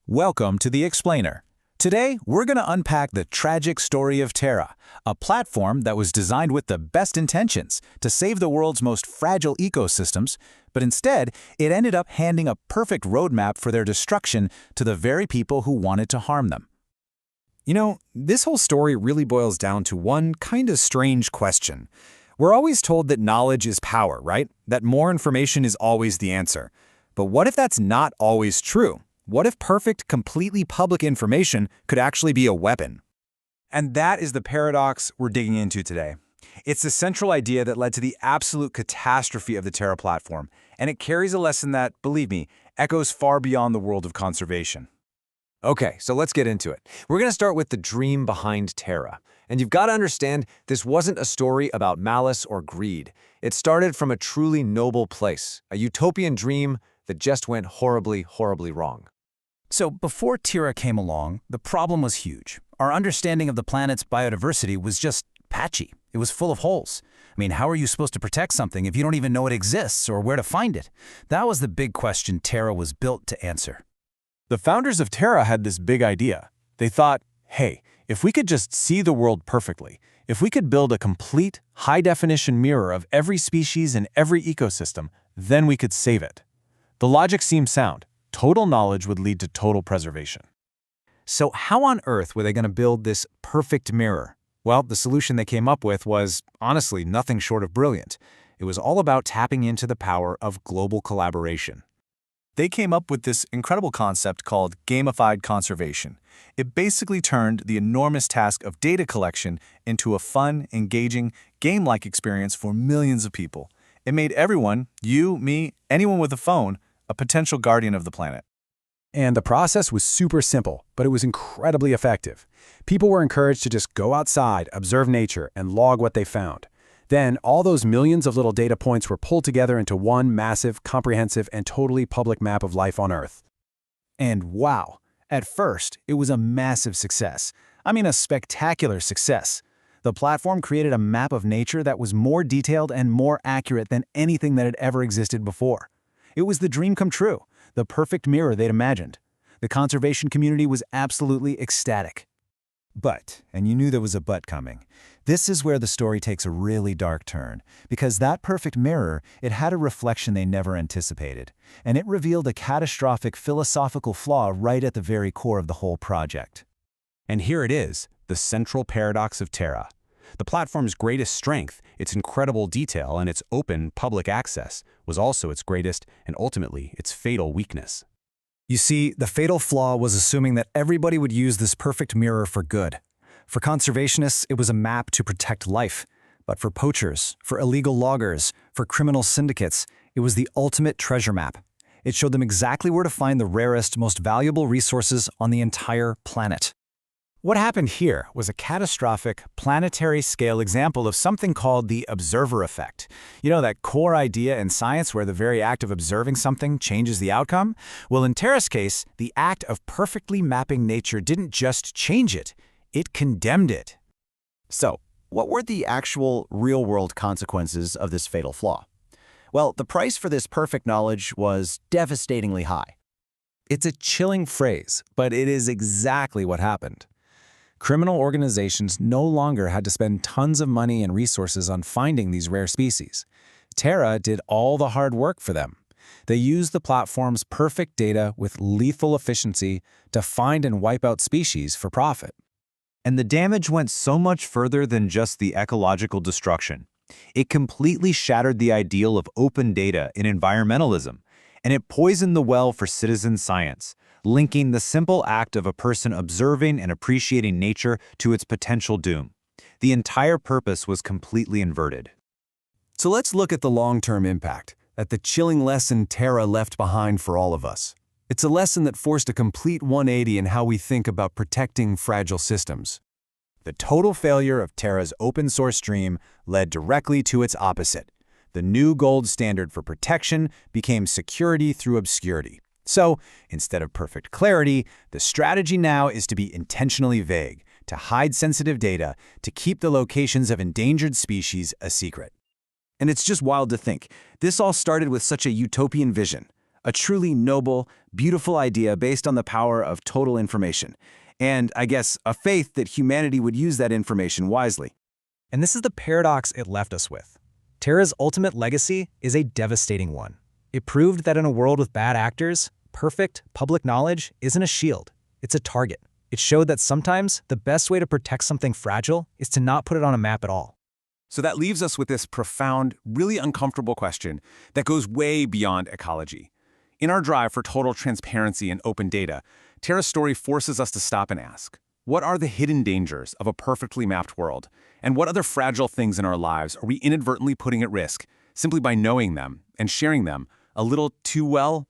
Welcome to The Explainer. Today, we're going to unpack the tragic story of Terra, a platform that was designed with the best intentions to save the world's most fragile ecosystems, but instead, it ended up handing a perfect roadmap for their destruction to the very people who wanted to harm them. This whole story really boils down to one kind of strange question. We're always told that knowledge is power, right? That more information is always the answer. But what if that's not always true? What if perfect, completely public information could actually be a weapon? And that is the paradox we're digging into today. It's the central idea that led to the absolute catastrophe of the Terra platform, and it carries a lesson that, believe me, echoes far beyond the world of conservation. Okay, so let's get into it. We're going to start with the dream behind Terra. And you've got to understand, this wasn't a story about malice or greed. It started from a truly noble place, a utopian dream that just went horribly, horribly wrong. So before Terra came along, the problem was huge. Our understanding of the planet's biodiversity was just patchy. It was full of holes. How are you supposed to protect something if you don't even know it exists or where to find it? That was the big question Terra was built to answer. The founders of Terra had this big idea. They thought, hey, if we could just see the world perfectly, if we could build a complete, high-definition mirror of every species and every ecosystem, then we could save it. The logic seemed sound. Total knowledge would lead to total preservation. So how on earth were they going to build this perfect mirror? Well, the solution they came up with was, honestly, nothing short of brilliant. It was all about tapping into the power of global collaboration. They came up with this incredible concept called gamified conservation. It basically turned the enormous task of data collection into a fun, engaging, game-like experience for millions of people. It made everyone, you, me, anyone with a phone, a potential guardian of the planet. And the process was super simple, but it was incredibly effective. People were encouraged to just go outside, observe nature, and log what they found. Then, all those millions of little data points were pulled together into one massive, comprehensive, and totally public map of life on Earth. And wow, at first, it was a massive success. A spectacular success. The platform created a map of nature that was more detailed and more accurate than anything that had ever existed before. It was the dream come true, the perfect mirror they'd imagined. The conservation community was absolutely ecstatic. But, and you knew there was a but coming, this is where the story takes a really dark turn, because that perfect mirror, it had a reflection they never anticipated, and it revealed a catastrophic philosophical flaw right at the very core of the whole project. And here it is, the central paradox of Terra. The platform's greatest strength, its incredible detail and its open, public access, was also its greatest and ultimately its fatal weakness. You see, the fatal flaw was assuming that everybody would use this perfect mirror for good. For conservationists, it was a map to protect life. But for poachers, for illegal loggers, for criminal syndicates, it was the ultimate treasure map. It showed them exactly where to find the rarest, most valuable resources on the entire planet. What happened here was a catastrophic, planetary-scale example of something called the observer effect. That core idea in science where the very act of observing something changes the outcome? Well, in Terra's case, the act of perfectly mapping nature didn't just change it, it condemned it. So, what were the actual real-world consequences of this fatal flaw? Well, the price for this perfect knowledge was devastatingly high. It's a chilling phrase, but it is exactly what happened. Criminal organizations no longer had to spend tons of money and resources on finding these rare species. Terra did all the hard work for them. They used the platform's perfect data with lethal efficiency to find and wipe out species for profit. And the damage went so much further than just the ecological destruction. It completely shattered the ideal of open data in environmentalism, and it poisoned the well for citizen science, linking the simple act of a person observing and appreciating nature to its potential doom. The entire purpose was completely inverted. So let's look at the long-term impact, at the chilling lesson Terra left behind for all of us. It's a lesson that forced a complete 180 in how we think about protecting fragile systems. The total failure of Terra's open-source dream led directly to its opposite. The new gold standard for protection became security through obscurity. So, instead of perfect clarity, the strategy now is to be intentionally vague, to hide sensitive data, to keep the locations of endangered species a secret. And it's just wild to think, this all started with such a utopian vision, A truly noble, beautiful idea based on the power of total information. And, I guess, a faith that humanity would use that information wisely. And this is the paradox it left us with. Terra's ultimate legacy is a devastating one. It proved that in a world with bad actors, perfect public knowledge isn't a shield, it's a target. It showed that sometimes the best way to protect something fragile is to not put it on a map at all. So that leaves us with this profound, really uncomfortable question that goes way beyond ecology. In our drive for total transparency and open data, Terra's story forces us to stop and ask, what are the hidden dangers of a perfectly mapped world? And what other fragile things in our lives are we inadvertently putting at risk simply by knowing them and sharing them a little too well